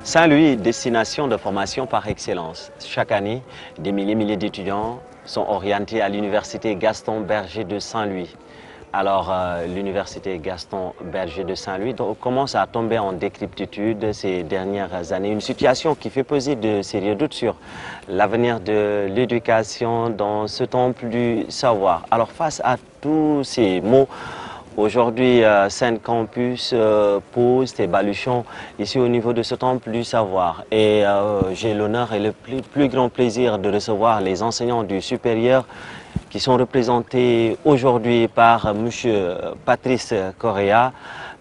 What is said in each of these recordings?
Saint-Louis, destination de formation par excellence. Chaque année, des milliers d'étudiants sont orientés à l'université Gaston Berger de Saint-Louis. Alors, l'université Gaston Berger de Saint-Louis commence à tomber en décrépitude ces dernières années. Une situation qui fait peser de sérieux doutes sur l'avenir de l'éducation dans ce temple du savoir. Alors, face à tous ces mots, aujourd'hui, Saint Campus pose des baluchons ici au niveau de ce temple du savoir. Et j'ai l'honneur et le plus grand plaisir de recevoir les enseignants du supérieur qui sont représentés aujourd'hui par M. Patrice Correa.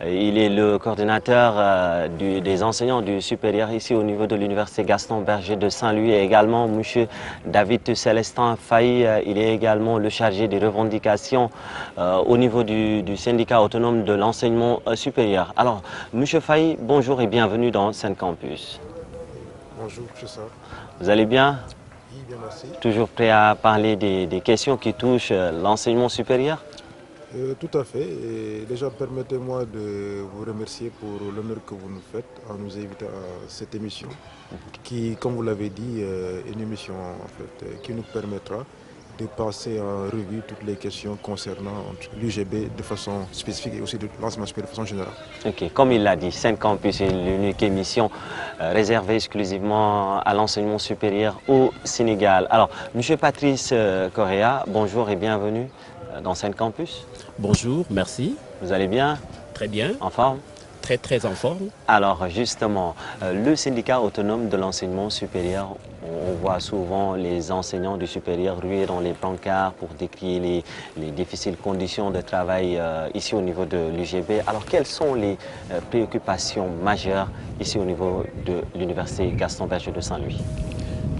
Il est le coordinateur des enseignants du supérieur ici au niveau de l'université Gaston Berger de Saint-Louis et également M. David Célestin Faye. Il est également le chargé des revendications au niveau du syndicat autonome de l'enseignement supérieur. Alors, M. Faye, bonjour et bienvenue dans Saint Campus. Bonjour, c'est ça. Vous allez bien? Oui, bien, merci. Toujours prêt à parler des questions qui touchent l'enseignement supérieur? Tout à fait. Et déjà, permettez-moi de vous remercier pour l'honneur que vous nous faites en nous invitant à cette émission qui, comme vous l'avez dit, est une émission en fait, qui nous permettra de passer en revue toutes les questions concernant l'UGB de façon spécifique et aussi de l'enseignement supérieur de façon générale. Ok, comme il l'a dit, Saint Campus est l'unique émission réservée exclusivement à l'enseignement supérieur au Sénégal. Alors, M. Patrice Correa, bonjour et bienvenue dans Saint Campus. Bonjour, merci. Vous allez bien? Très bien. En forme? Très en forme. Alors justement, le syndicat autonome de l'enseignement supérieur, on voit souvent les enseignants du supérieur ruer dans les brancards pour décrire les difficiles conditions de travail ici au niveau de l'UGB. Alors quelles sont les préoccupations majeures ici au niveau de l'université Gaston Berger de Saint-Louis?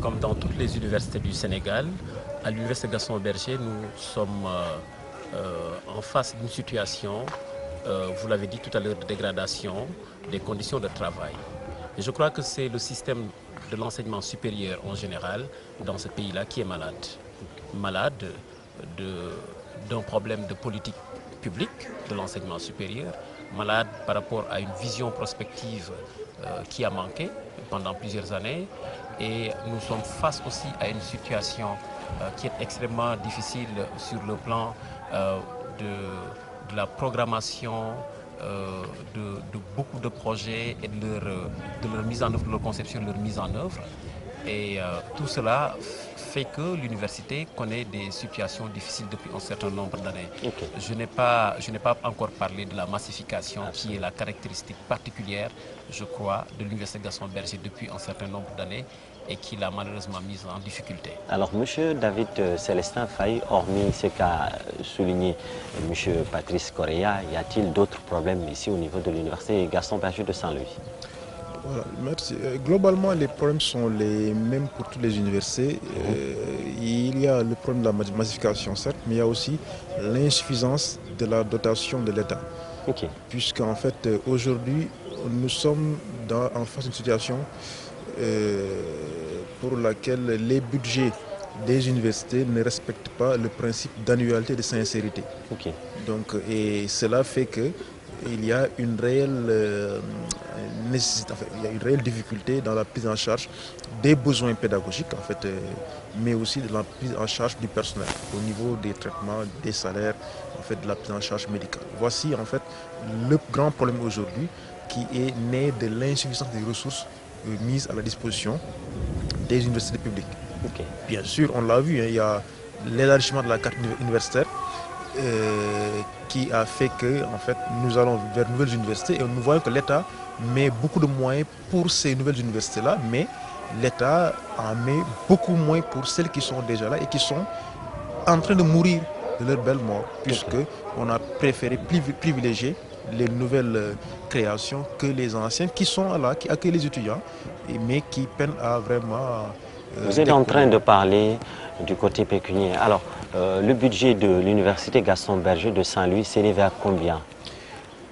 Comme dans toutes les universités du Sénégal, à l'université Gaston Berger, nous sommes en face d'une situation, vous l'avez dit tout à l'heure, de dégradation des conditions de travail. Et je crois que c'est le système de l'enseignement supérieur en général dans ce pays-là qui est malade. Malade d'un problème de politique publique de l'enseignement supérieur, malade par rapport à une vision prospective qui a manqué pendant plusieurs années. Et nous sommes face aussi à une situation qui est extrêmement difficile sur le plan de la programmation de beaucoup de projets et de leur mise en œuvre, de leur conception, de leur mise en œuvre. Et tout cela fait que l'université connaît des situations difficiles depuis un certain nombre d'années. Okay. Je n'ai pas encore parlé de la massification qui est la caractéristique particulière, je crois, de l'université Gaston Berger depuis un certain nombre d'années et qui l'a malheureusement mise en difficulté. Alors, M. David Célestin Faye, hormis ce qu'a souligné M. Patrice Correa, y a-t-il d'autres problèmes ici au niveau de l'université Gaston Berger de Saint-Louis? Voilà, merci. Globalement, les problèmes sont les mêmes pour toutes les universités. Il y a le problème de la massification, certes, mais il y a aussi l'insuffisance de la dotation de l'État. Okay. Puisqu'en fait, aujourd'hui, nous sommes en face d'une situation pour laquelle les budgets des universités ne respectent pas le principe d'annualité et de sincérité. Okay. Donc, et cela fait que il y a une réelle nécessité, il y a une réelle difficulté dans la prise en charge des besoins pédagogiques, en fait, mais aussi de la prise en charge du personnel au niveau des traitements, des salaires, en fait, de la prise en charge médicale. Voici en fait le grand problème aujourd'hui qui est né de l'insuffisance des ressources mises à la disposition des universités publiques. Okay. Bien sûr, on l'a vu, hein, il y a l'élargissement de la carte universitaire qui a fait que en fait, nous allons vers de nouvelles universités et nous voyons que l'État met beaucoup de moyens pour ces nouvelles universités-là, mais l'État en met beaucoup moins pour celles qui sont déjà là et qui sont en train de mourir de leur belle mort, puisqu'on a préféré privilégier les nouvelles créations que les anciennes qui sont là, qui accueillent les étudiants, mais qui peinent à vraiment... Vous êtes en train de parler du côté pécuniaire. Alors, le budget de l'université Gaston Berger de Saint-Louis s'élève à combien?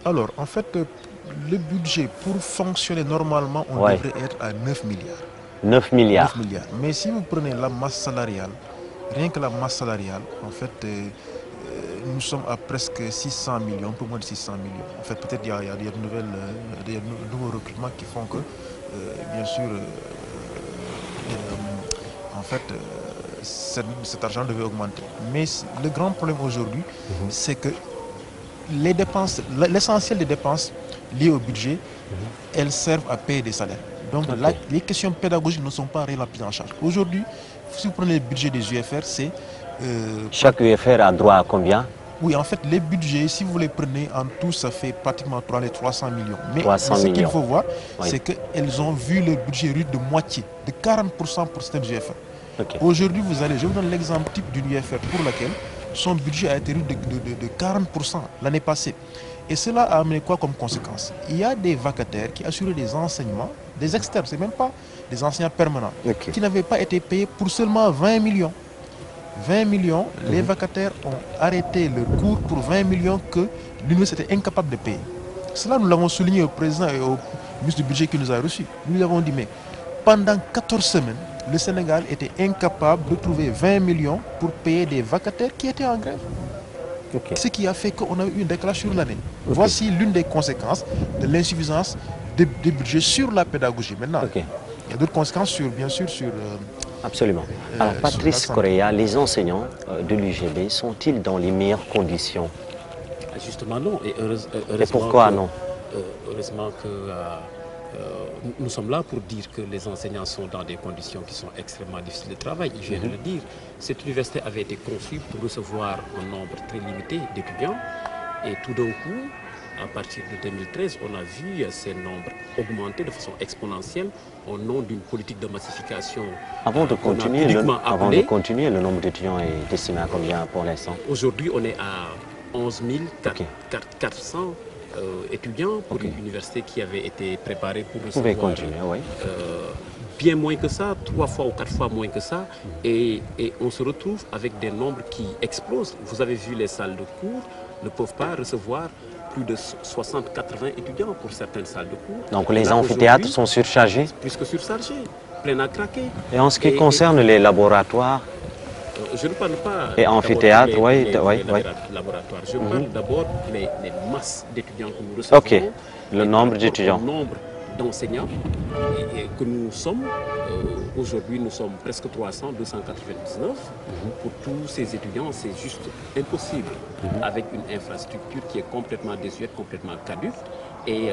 Alors, en fait, le budget pour fonctionner normalement, on devrait être à 9 milliards. 9 milliards. 9 milliards. Mais si vous prenez la masse salariale, rien que la masse salariale, en fait, nous sommes à presque 600 millions, un peu moins de 600 millions. En fait, peut-être il y a des nouveaux recrutements qui font que, bien sûr, en fait, cet argent devait augmenter. Mais le grand problème aujourd'hui, c'est que les dépenses, l'essentiel des dépenses liées au budget, elles servent à payer des salaires. Donc les questions pédagogiques ne sont pas réellement prises en charge. Aujourd'hui, si vous prenez le budget des UFR, c'est... chaque UFR a droit à combien? Oui, en fait, les budgets, si vous les prenez en tout, ça fait pratiquement 300 millions. Mais 300 ce qu'il millions. faut voir, c'est qu'elles ont vu leur budget réduit de moitié, de 40% pour certaines UFR. Aujourd'hui, je vous donne l'exemple type d'une UFR pour laquelle son budget a été réduit de 40% l'année passée. Et cela a amené quoi comme conséquence? Il y a des vacataires qui assuraient des enseignements, des externes, c'est même pas des enseignants permanents, qui n'avaient pas été payés pour seulement 20 millions. 20 millions, les vacataires ont arrêté leur cours pour 20 millions que l'université était incapable de payer. Cela, nous l'avons souligné au président et au ministre du budget qui nous a reçus. Nous lui avons dit, mais pendant 14 semaines, le Sénégal était incapable de trouver 20 millions pour payer des vacataires qui étaient en grève. Ce qui a fait qu'on a eu une décalage sur l'année. Voici l'une des conséquences de l'insuffisance des budgets sur la pédagogie. Maintenant, il y a d'autres conséquences, bien sûr, sur... Absolument. Alors, Patrice Correa, les enseignants de l'UGB sont-ils dans les meilleures conditions? Justement, non. Et pourquoi non? Heureusement que nous sommes là pour dire que les enseignants sont dans des conditions qui sont extrêmement difficiles de travail. Je viens de le dire. Cette université avait été conçue pour recevoir un nombre très limité d'étudiants. Et tout d'un coup, à partir de 2013, on a vu ces nombres augmenter de façon exponentielle au nom d'une politique de massification. Avant de continuer, le nombre d'étudiants est estimé à combien pour l'instant? Aujourd'hui, on est à 11 400 étudiants pour une université qui avait été préparée pour recevoir. Vous pouvez continuer, bien moins que ça, 3 fois ou 4 fois moins que ça, et on se retrouve avec des nombres qui explosent. Vous avez vu les salles de cours ne peuvent pas recevoir plus de 60-80 étudiants pour certaines salles de cours. Donc les amphithéâtres sont surchargés? Plus que surchargés, plein à craquer. Et en ce qui concerne les laboratoires? Je ne parle pas et amphithéâtres, laboratoires. Je parle d'abord des masses d'étudiants que nous recevons. Le nombre d'étudiants. Le nombre d'enseignants que nous sommes. Aujourd'hui, nous sommes presque 300, 299. Pour tous ces étudiants, c'est juste impossible. Avec une infrastructure qui est complètement désuète, complètement caduque. Et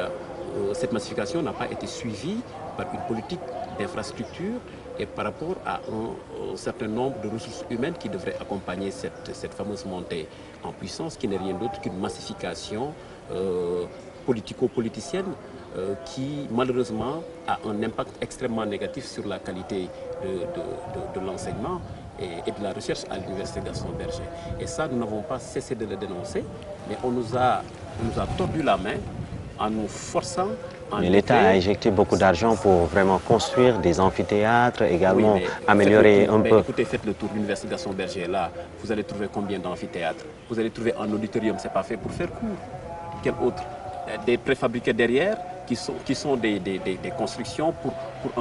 cette massification n'a pas été suivie par une politique d'infrastructure et par rapport à un certain nombre de ressources humaines qui devraient accompagner cette fameuse montée en puissance, qui n'est rien d'autre qu'une massification politico-politicienne qui malheureusement a un impact extrêmement négatif sur la qualité de l'enseignement et de la recherche à l'université Gaston Berger. Et ça, nous n'avons pas cessé de le dénoncer, mais on nous a tordu la main en nous forçant. Mais l'État a injecté beaucoup d'argent pour vraiment construire des amphithéâtres, également améliorer un peu. Écoutez, faites le tour de l'université Gaston Berger, là, vous allez trouver combien d'amphithéâtres? Vous allez trouver un auditorium, c'est pas fait pour faire cours. Quel autre? Des préfabriqués derrière, qui sont des constructions pour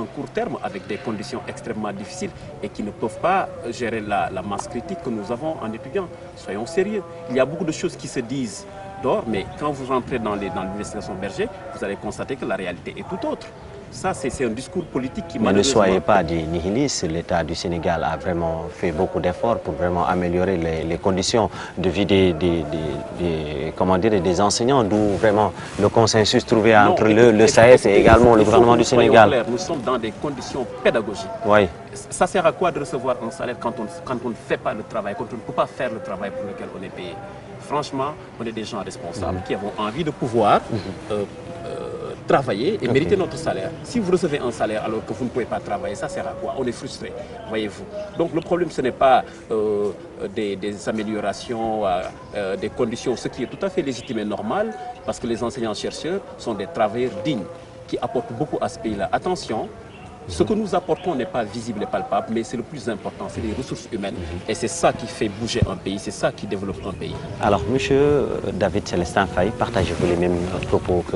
un court terme, avec des conditions extrêmement difficiles et qui ne peuvent pas gérer la masse critique que nous avons en étudiants. Soyons sérieux. Il y a beaucoup de choses qui se disent d'or, mais quand vous rentrez dans l'université Gaston Berger, vous allez constater que la réalité est tout autre. Ça, c'est un discours politique qui malheureusement... Mais ne soyez pas des nihilistes. L'État du Sénégal a vraiment fait beaucoup d'efforts pour vraiment améliorer les conditions de vie des enseignants, d'où vraiment le consensus trouvé entre le SAES et également le gouvernement du Sénégal. Nous sommes dans des conditions pédagogiques. Oui. Ça sert à quoi de recevoir un salaire quand on ne fait pas le travail, quand on ne peut pas faire le travail pour lequel on est payé? Franchement, on est des gens responsables qui avons envie de pouvoir travailler et mériter notre salaire. Si vous recevez un salaire alors que vous ne pouvez pas travailler, ça sert à quoi? On est frustré, voyez-vous. Donc le problème, ce n'est pas des améliorations, des conditions, ce qui est tout à fait légitime et normal, parce que les enseignants-chercheurs sont des travailleurs dignes qui apportent beaucoup à ce pays-là. Attention, ce que nous apportons n'est pas visible et palpable, mais c'est le plus important, c'est les ressources humaines. Et c'est ça qui fait bouger un pays, c'est ça qui développe un pays. Alors, M. David Célestin Faye, partagez-vous les mêmes propos que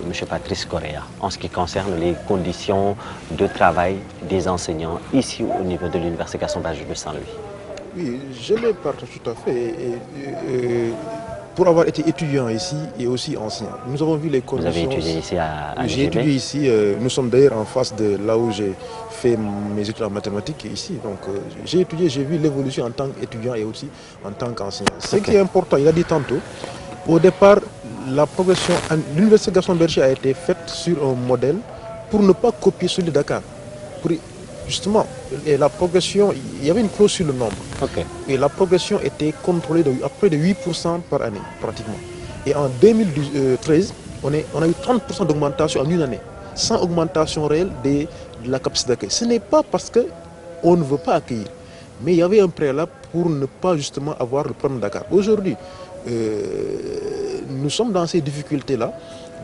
M. Patrice Correa en ce qui concerne les conditions de travail des enseignants ici au niveau de l'Université Gaston Berger de Saint-Louis? Oui, je les partage tout à fait. Pour avoir été étudiant ici et aussi enseignant, nous avons vu les conditions. Vous avez étudié ici à J'ai l'UGB? étudié ici, nous sommes d'ailleurs en face de là où j'ai fait mes études en mathématiques ici. Donc j'ai étudié, j'ai vu l'évolution en tant qu'étudiant et aussi en tant qu'enseignant. Ce qui est important, il a dit tantôt, au départ, la progression, l'université Gaston Berger a été faite sur un modèle pour ne pas copier celui de Dakar. Justement, et la progression, il y avait une clause sur le nombre. Et la progression était contrôlée à près de 8% par année, pratiquement. Et en 2013, on a eu 30% d'augmentation en une année, sans augmentation réelle de la capacité d'accueil. Ce n'est pas parce qu'on ne veut pas accueillir, mais il y avait un préalable pour ne pas justement avoir le problème de Dakar. Aujourd'hui, nous sommes dans ces difficultés-là.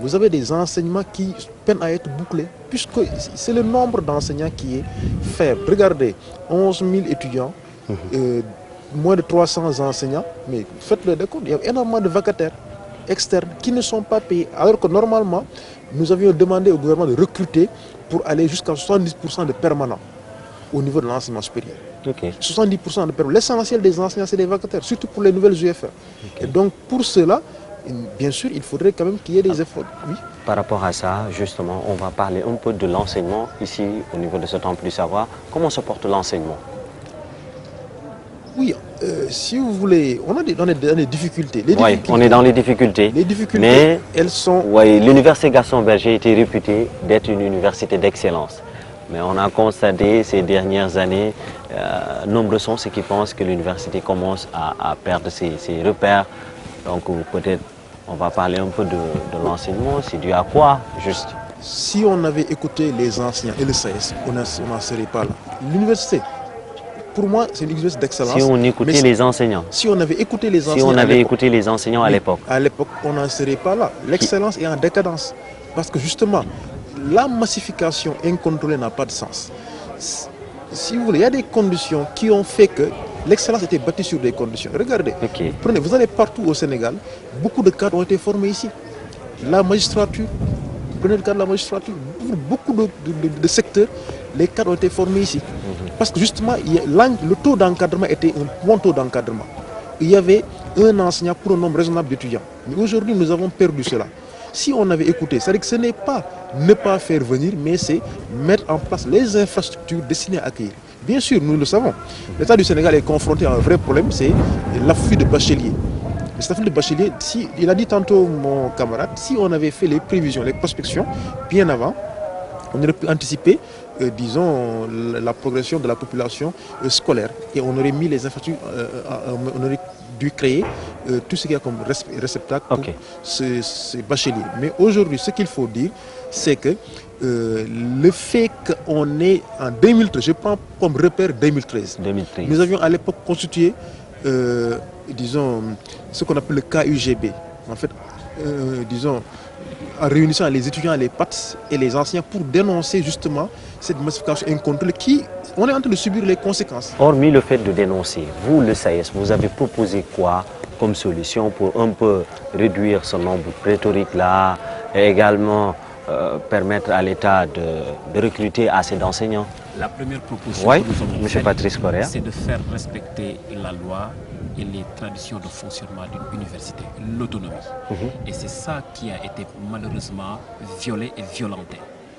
Vous avez des enseignements qui peinent à être bouclés, puisque c'est le nombre d'enseignants qui est faible. Regardez, 11 000 étudiants, moins de 300 enseignants, mais faites le décompte, il y a énormément de vacataires externes qui ne sont pas payés. Alors que normalement, nous avions demandé au gouvernement de recruter pour aller jusqu'à 70% de permanents au niveau de l'enseignement supérieur. 70% de permanents. L'essentiel des enseignants, c'est des vacataires, surtout pour les nouvelles UFR. Et donc, pour cela, bien sûr, il faudrait quand même qu'il y ait des efforts. Oui. Par rapport à ça, justement, on va parler un peu de l'enseignement ici, au niveau de ce temple du savoir. Comment se porte l'enseignement? Oui, si vous voulez, on est dans des difficultés. Oui, on est dans les difficultés. Les difficultés, mais elles sont... Oui, l'université Gaston Berger était réputée d'être une université d'excellence. Mais on a constaté ces dernières années, nombreux sont ceux qui pensent que l'université commence à perdre ses repères. Donc peut-être on va parler un peu de l'enseignement. C'est dû à quoi, juste? Si on avait écouté les enseignants et le SAES, on n'en serait pas là. L'université, pour moi, c'est une université d'excellence. Si on écoutait les enseignants. Si on avait écouté les enseignants. Si on avait écouté les enseignants à l'époque. À l'époque, on n'en serait pas là. L'excellence est en décadence. Parce que justement, la massification incontrôlée n'a pas de sens. Si vous voulez, il y a des conditions qui ont fait que l'excellence était bâtie sur des conditions. Regardez, vous allez partout au Sénégal, beaucoup de cadres ont été formés ici. La magistrature, prenez le cas de la magistrature, beaucoup de secteurs, les cadres ont été formés ici. Parce que justement, le taux d'encadrement était un bon taux d'encadrement. Il y avait un enseignant pour un nombre raisonnable d'étudiants. Mais aujourd'hui, nous avons perdu cela. Si on avait écouté, c'est-à-dire que ce n'est pas ne pas faire venir, mais c'est mettre en place les infrastructures destinées à accueillir. Bien sûr, nous le savons. L'État du Sénégal est confronté à un vrai problème, c'est l'afflux de bacheliers. Mais cet afflux de bacheliers, il a dit tantôt mon camarade, si on avait fait les prévisions, les prospections, bien avant, on aurait pu anticiper, disons, la progression de la population scolaire. Et on aurait mis les infrastructures, on aurait dû créer tout ce qu'il y a comme réceptacle pour ces bacheliers. Mais aujourd'hui, ce qu'il faut dire, c'est que le fait qu'on est en 2013, je prends comme repère 2013. Nous avions à l'époque constitué, disons, ce qu'on appelle le KUGB. En fait, disons, en réunissant les étudiants, les PATS et les enseignants pour dénoncer justement cette massification incontrôlée qui, on est en train de subir les conséquences. Hormis le fait de dénoncer, vous, le SAES, vous avez proposé quoi comme solution pour un peu réduire ce nombre pléthorique-là et également permettre à l'État de recruter assez d'enseignants? La première proposition que nous avons faite, c'est de faire respecter la loi et les traditions de fonctionnement d'une université, l'autonomie. Et c'est ça qui a été malheureusement violé et violenté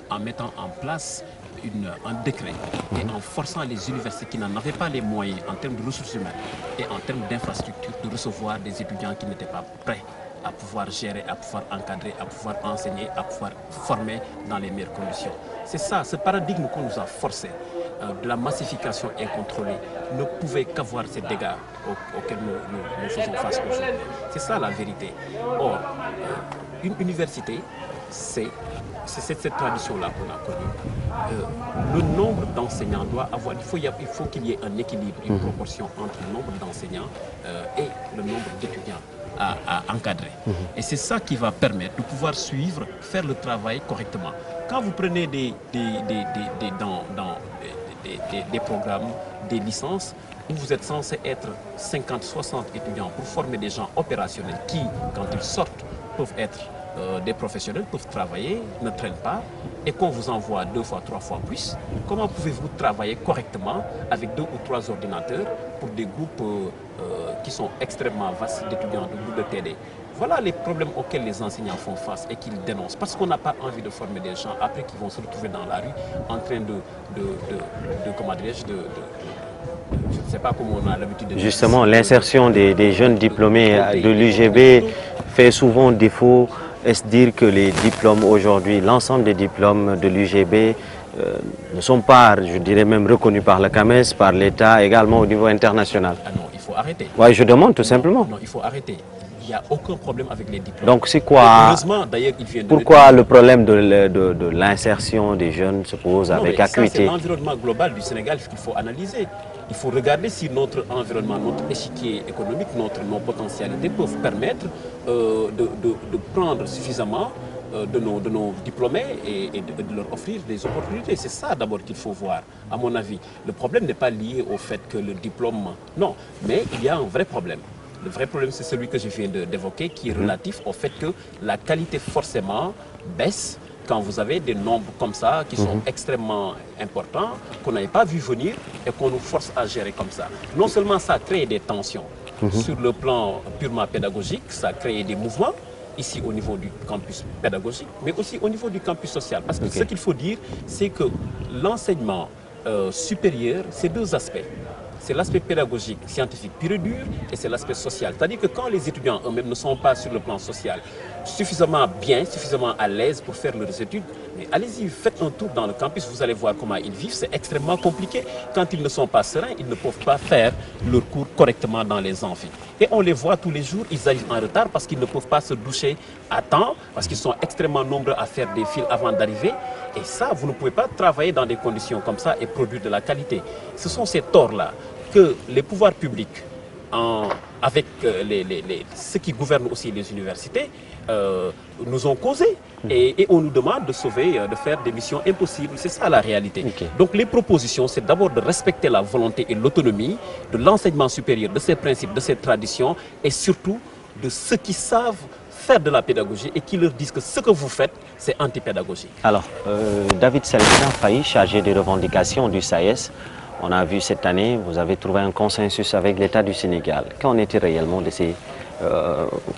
en mettant en place un décret et en forçant les universités qui n'en avaient pas les moyens en termes de ressources humaines et en termes d'infrastructures de recevoir des étudiants qui n'étaient pas prêts à pouvoir gérer, à pouvoir encadrer, à pouvoir enseigner, à pouvoir former dans les meilleures conditions. C'est ça, ce paradigme qu'on nous a forcé de la massification incontrôlée ne pouvait qu'avoir ces dégâts auxquels nous faisons face aujourd'hui. C'est ça la vérité. Or, une université, c'est cette tradition-là qu'on a connue. Le nombre d'enseignants doit avoir, il faut qu'il y ait un équilibre, une proportion entre le nombre d'enseignants et le nombre d'étudiants à encadrer. Et c'est ça qui va permettre de pouvoir suivre, faire le travail correctement. Quand vous prenez des programmes, des licences, où vous êtes censé être 50-60 étudiants pour former des gens opérationnels qui, quand ils sortent, peuvent être des professionnels, peuvent travailler, ne traînent pas. et qu'on vous envoie 2 fois, 3 fois plus, comment pouvez-vous travailler correctement avec 2 ou 3 ordinateurs pour des groupes qui sont extrêmement vastes d'étudiants, de groupes de TD? Voilà les problèmes auxquels les enseignants font face et qu'ils dénoncent. Parce qu'on n'a pas envie de former des gens après qui vont se retrouver dans la rue en train comment dirais-je, je ne sais pas comment on a l'habitude de dire. Justement, l'insertion des jeunes diplômés de l'UGB fait souvent défaut. Est-ce dire que les diplômes aujourd'hui, l'ensemble des diplômes de l'UGB ne sont pas, je dirais même reconnus par le CAMES, par l'État, également au niveau international? Ah non, il faut arrêter. Oui, je demande tout simplement. Non, il faut arrêter. Il n'y a aucun problème avec les diplômes. Donc c'est quoi? Heureusement, d'ailleurs, il vient de pourquoi le problème de l'insertion des jeunes se pose avec acuité? C'est l'environnement global du Sénégal qu'il faut analyser. Il faut regarder si notre environnement, notre échiquier économique, nos potentialités peuvent permettre de prendre suffisamment de nos diplômés et de leur offrir des opportunités. C'est ça d'abord qu'il faut voir, à mon avis. Le problème n'est pas lié au fait que le diplôme... Non, mais il y a un vrai problème. Le vrai problème, c'est celui que je viens d'évoquer, qui est relatif au fait que la qualité forcément baisse quand vous avez des nombres comme ça, qui sont extrêmement importants, qu'on n'avait pas vu venir et qu'on nous force à gérer comme ça. Non seulement ça crée des tensions sur le plan purement pédagogique, ça crée des mouvements, ici au niveau du campus pédagogique, mais aussi au niveau du campus social. Parce que ce qu'il faut dire, c'est que l'enseignement supérieur, c'est 2 aspects. C'est l'aspect pédagogique, scientifique pur et dur, et c'est l'aspect social. C'est-à-dire que quand les étudiants eux-mêmes ne sont pas sur le plan social suffisamment bien, suffisamment à l'aise pour faire leurs études, mais allez-y, faites un tour dans le campus, vous allez voir comment ils vivent. C'est extrêmement compliqué. Quand ils ne sont pas sereins, ils ne peuvent pas faire leur cours correctement dans les amphis. Et on les voit tous les jours, ils arrivent en retard parce qu'ils ne peuvent pas se doucher à temps, parce qu'ils sont extrêmement nombreux à faire des files avant d'arriver. Et ça, vous ne pouvez pas travailler dans des conditions comme ça et produire de la qualité. Ce sont ces torts-là que les pouvoirs publics, avec ceux qui gouvernent aussi les universités, nous ont causé. Et on nous demande de sauver, de faire des missions impossibles. C'est ça la réalité. Donc les propositions, c'est d'abord de respecter la volonté et l'autonomie de l'enseignement supérieur, de ses principes, de ses traditions, et surtout de ceux qui savent faire de la pédagogie et qui leur disent que ce que vous faites, c'est antipédagogique. Alors, David Célestin Faye, chargé des revendications du SAES, on a vu cette année, vous avez trouvé un consensus avec l'État du Sénégal. Qu'en est-il réellement de ces,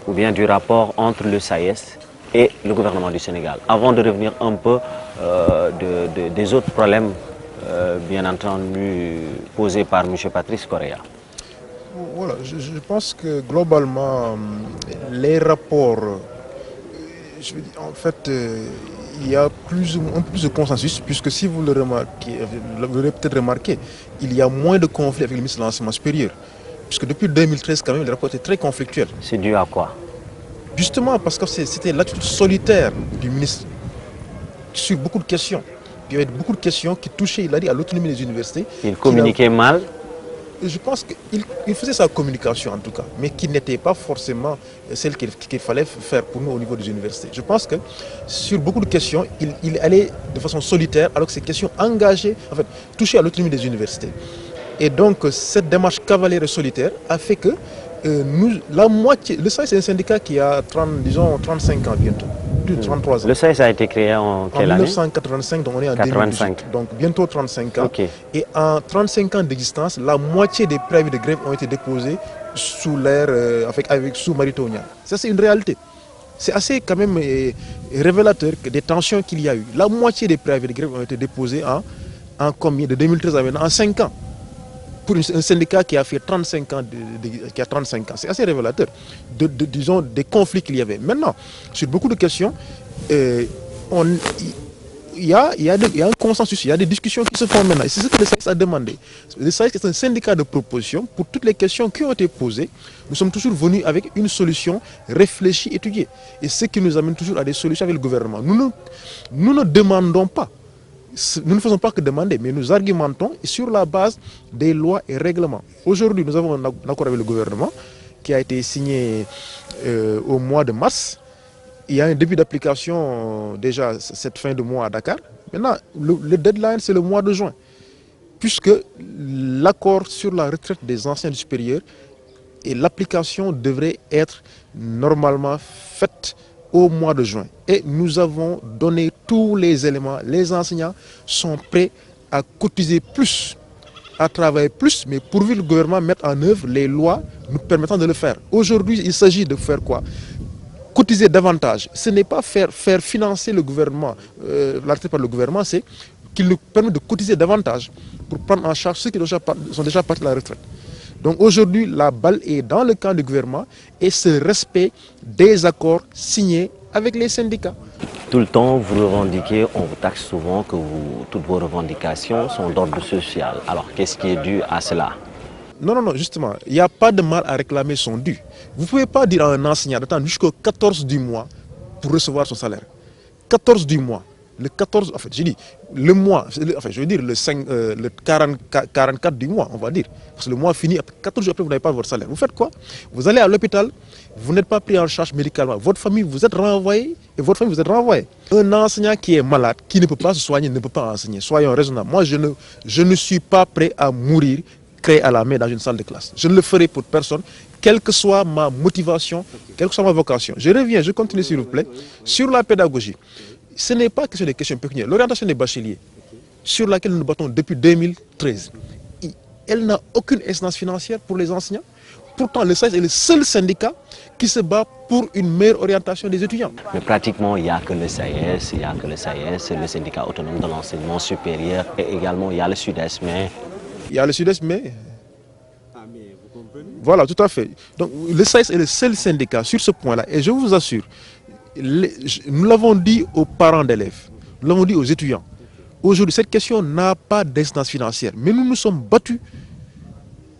ou bien du rapport entre le SAES et le gouvernement du Sénégal? Avant de revenir un peu des autres problèmes, bien entendu, posés par M. Patrice Correa. Voilà, je pense que globalement, les rapports, en fait, il y a un peu plus de consensus, puisque si vous le remarquez, vous l'aurez peut-être remarqué, il y a moins de conflits avec le ministre de l'Enseignement supérieur. Puisque depuis 2013, quand même, les rapports étaient très conflictuels. C'est dû à quoi? Justement parce que c'était l'attitude solitaire du ministre sur beaucoup de questions. Puis il y avait beaucoup de questions qui touchaient, il a dit, à l'autonomie des universités. Il communiquait mal? Je pense qu'il faisait sa communication en tout cas, mais qui n'était pas forcément celle qu'il fallait faire pour nous au niveau des universités. Je pense que sur beaucoup de questions, il allait de façon solitaire, alors que ces questions engagées, en fait, touchaient à l'autonomie des universités. Et donc cette démarche cavalière et solitaire a fait que la moitié, le SAES c'est un syndicat qui a 35 ans bientôt. Plus de 33 ans. Le SAES a été créé en quelle année? En 1985, donc on est en 2018, donc bientôt 35 ans. Et en 35 ans d'existence, la moitié des préavis de grève ont été déposés sous l'ère, sous Maritonien. Ça c'est une réalité. C'est assez quand même révélateur des tensions qu'il y a eu. La moitié des préavis de grève ont été déposés en combien? De 2013 à maintenant, en 5 ans. Pour un syndicat qui a fait 35 ans, c'est assez révélateur, disons, des conflits qu'il y avait. Maintenant, sur beaucoup de questions, il y a un consensus, il y a des discussions qui se font maintenant. Et c'est ce que le SAES a demandé. Le SAES est un syndicat de proposition pour toutes les questions qui ont été posées. Nous sommes toujours venus avec une solution réfléchie, étudiée. Et ce qui nous amène toujours à des solutions avec le gouvernement. Nous ne demandons pas. Nous ne faisons pas que demander, mais nous argumentons sur la base des lois et règlements. Aujourd'hui, nous avons un accord avec le gouvernement qui a été signé au mois de mars. Il y a un début d'application déjà cette fin de mois à Dakar. Maintenant, le deadline, c'est le mois de juin, puisque l'accord sur la retraite des anciens supérieurs et l'application devrait être normalement faite au mois de juin. Et nous avons donné tous les éléments. Les enseignants sont prêts à cotiser plus, à travailler plus, mais pourvu que le gouvernement mette en œuvre les lois nous permettant de le faire. Aujourd'hui, il s'agit de faire quoi? Cotiser davantage. Ce n'est pas faire financer le gouvernement, la retraite par le gouvernement, c'est qu'il nous permet de cotiser davantage pour prendre en charge ceux qui sont déjà partis de la retraite. Donc aujourd'hui, la balle est dans le camp du gouvernement et ce respect des accords signés avec les syndicats. Tout le temps, vous revendiquez, on vous taxe souvent que toutes vos revendications sont d'ordre social. Alors, qu'est-ce qui est dû à cela? Non, justement, il n'y a pas de mal à réclamer son dû. Vous ne pouvez pas dire à un enseignant d'attendre jusqu'au 14 du mois pour recevoir son salaire. 14 du mois. Le 14, en fait, j'ai dit, le mois, enfin, je veux dire le 44 du mois, on va dire. Parce que le mois finit, 14 jours après, vous n'avez pas votre salaire. Vous faites quoi? Vous allez à l'hôpital, vous n'êtes pas pris en charge médicalement. Votre famille, vous êtes renvoyé et votre famille, vous êtes renvoyé. Un enseignant qui est malade, qui ne peut pas se soigner, ne peut pas enseigner. Soyons raisonnables. Moi, je ne suis pas prêt à mourir créé à la main dans une salle de classe. Je ne le ferai pour personne, quelle que soit ma motivation, quelle que soit ma vocation. Je reviens, je continue s'il vous plaît, sur la pédagogie. Ce n'est pas que sur des questions pécuniaires. L'orientation des bacheliers, sur laquelle nous nous battons depuis 2013, elle n'a aucune incidence financière pour les enseignants. Pourtant, le SAES est le seul syndicat qui se bat pour une meilleure orientation des étudiants. Mais pratiquement, il n'y a que le SAES, le syndicat autonome de l'enseignement supérieur, et également il y a le Sud-Est, mais... Il y a le Sud-Est, mais... Voilà, tout à fait. Donc, le SAES est le seul syndicat sur ce point-là. Et je vous assure, nous l'avons dit aux parents d'élèves, nous l'avons dit aux étudiants. Aujourd'hui, cette question n'a pas d'incidence financière. Mais nous nous sommes battus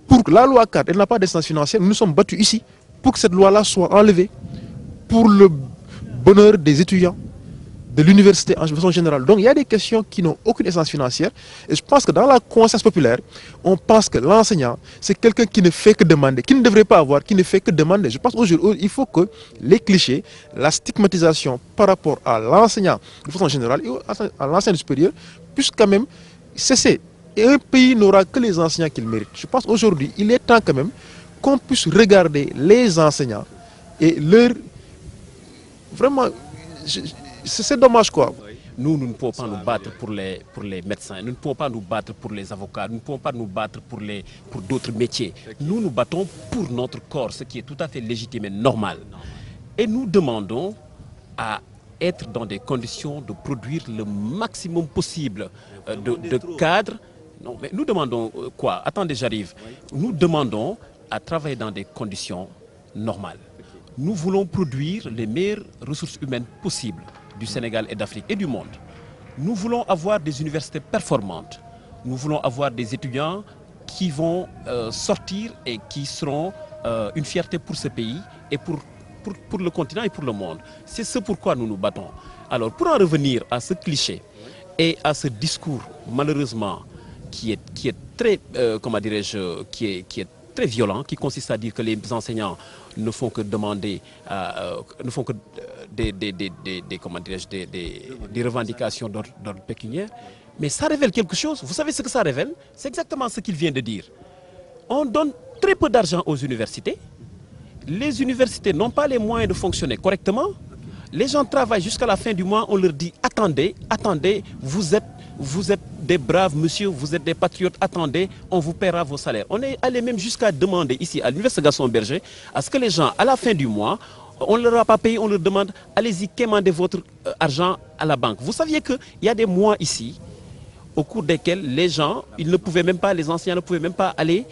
pour que la loi 4, elle n'a pas d'incidence financière. Nous nous sommes battus ici pour que cette loi-là soit enlevée pour le bonheur des étudiants, de l'université en façon générale. Donc il y a des questions qui n'ont aucune essence financière. Et je pense que dans la conscience populaire, on pense que l'enseignant, c'est quelqu'un qui ne fait que demander, qui ne devrait pas avoir, qui ne fait que demander. Je pense qu'aujourd'hui, il faut que les clichés, la stigmatisation par rapport à l'enseignant de façon générale et à l'enseignant supérieur puissent quand même cesser. Et un pays n'aura que les enseignants qu'il mérite. Je pense qu'aujourd'hui, il est temps quand même qu'on puisse regarder les enseignants et leur... Vraiment... C'est dommage quoi. Nous ne pouvons pas nous battre pour les médecins, nous ne pouvons pas nous battre pour les avocats, nous ne pouvons pas nous battre pour d'autres métiers. Nous nous battons pour notre corps, ce qui est tout à fait légitime et normal. Et nous demandons à être dans des conditions de produire le maximum possible de cadres. Non, mais nous demandons quoi? Attendez, j'arrive. Nous demandons à travailler dans des conditions normales. Nous voulons produire les meilleures ressources humaines possibles du Sénégal et d'Afrique et du monde. Nous voulons avoir des universités performantes. Nous voulons avoir des étudiants qui vont sortir et qui seront une fierté pour ce pays et pour le continent et pour le monde. C'est ce pourquoi nous nous battons. Alors pour en revenir à ce cliché et à ce discours malheureusement qui est très, comment dirais-je, qui est très violent, qui consiste à dire que les enseignants ne font que demander, ne font que des revendications d'ordre pécuniaire. Mais ça révèle quelque chose. Vous savez ce que ça révèle? C'est exactement ce qu'il vient de dire. On donne très peu d'argent aux universités. Les universités n'ont pas les moyens de fonctionner correctement. Les gens travaillent jusqu'à la fin du mois, on leur dit attendez, attendez, vous êtes des braves monsieur, vous êtes des patriotes, attendez, on vous paiera vos salaires. On est allé même jusqu'à demander ici à l'université Gaston Berger à ce que les gens, à la fin du mois, on ne leur a pas payé, on leur demande allez-y, quémandez votre argent à la banque. Vous saviez qu'il y a des mois ici au cours desquels les gens, ils ne pouvaient même pas, les enseignants ne pouvaient même pas aller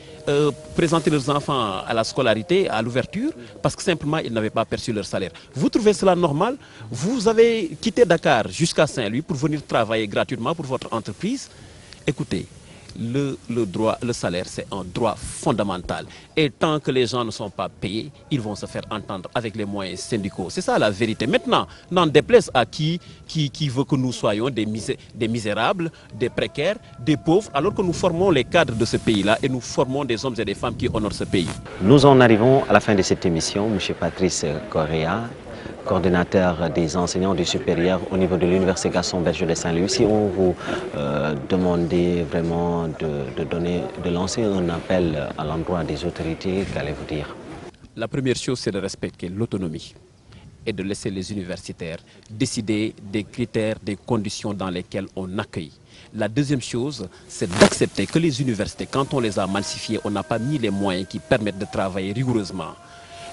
présenter leurs enfants à la scolarité, à l'ouverture, parce que simplement ils n'avaient pas perçu leur salaire. Vous trouvez cela normal? Vous avez quitté Dakar jusqu'à Saint-Louis pour venir travailler gratuitement pour votre entreprise. Écoutez, le salaire, c'est un droit fondamental. Et tant que les gens ne sont pas payés, ils vont se faire entendre avec les moyens syndicaux. C'est ça la vérité. Maintenant, n'en déplaise à qui veut que nous soyons des misérables, des précaires, des pauvres, alors que nous formons les cadres de ce pays-là et nous formons des hommes et des femmes qui honorent ce pays. Nous en arrivons à la fin de cette émission. M. Patrice Correa, coordinateur des enseignants du supérieur au niveau de l'Université Gaston Berger de Saint-Louis. Si on vous demandait vraiment de lancer un appel à l'endroit des autorités, qu'allez-vous dire? La première chose, c'est de respecter l'autonomie est de laisser les universitaires décider des critères, des conditions dans lesquelles on accueille. La deuxième chose, c'est d'accepter que les universités, quand on les a massifiées, on n'a pas mis les moyens qui permettent de travailler rigoureusement.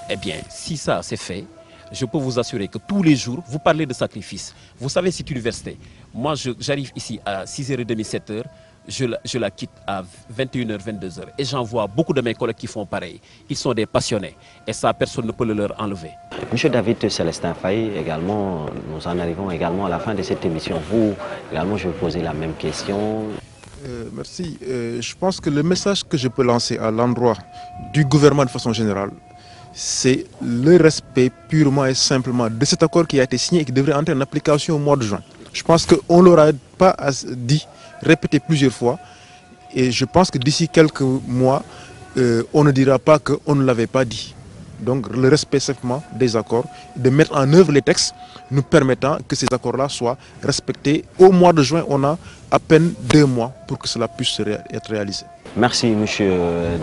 Eh bien, si ça c'est fait, je peux vous assurer que tous les jours, vous parlez de sacrifice. Vous savez, cette université, moi j'arrive ici à 6h30, 7h, je la quitte à 21h, 22h. Et j'en vois beaucoup de mes collègues qui font pareil. Ils sont des passionnés. Et ça, personne ne peut le leur enlever. Monsieur David Célestin Faye, également, nous en arrivons également à la fin de cette émission. Vous, également, je vais vous poser la même question. Merci. Je pense que le message que je peux lancer à l'endroit du gouvernement de façon générale, c'est le respect purement et simplement de cet accord qui a été signé et qui devrait entrer en application au mois de juin. Je pense qu'on ne l'aura pas dit, répété plusieurs fois, et je pense que d'ici quelques mois, on ne dira pas qu'on ne l'avait pas dit. Donc le respect simplement des accords, de mettre en œuvre les textes nous permettant que ces accords-là soient respectés. Au mois de juin, on a à peine 2 mois pour que cela puisse être réalisé. Merci M.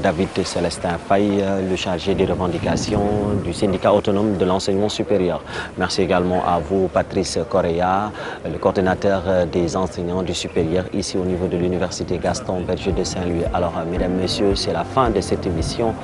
David Célestin Faye, le chargé des revendications du syndicat autonome de l'enseignement supérieur. Merci également à vous, Patrice Correa, le coordinateur des enseignants du supérieur ici au niveau de l'université Gaston Berger de Saint-Louis. Alors, mesdames, messieurs, c'est la fin de cette émission.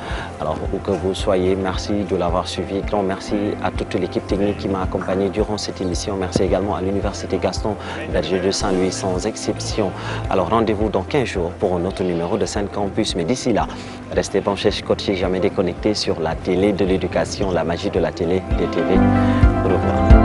Alors, où que vous soyez, merci de l'avoir suivi. Grand merci à toute l'équipe technique qui m'a accompagné durant cette émission. Merci également à l'université Gaston Berger de Saint-Louis, sans exception. Alors, rendez-vous dans 15 jours pour un autre numéro de Campus, mais d'ici là, restez branchés, scotchés, jamais déconnectés sur la télé de l'éducation, la magie de la télé, des TV. Au revoir.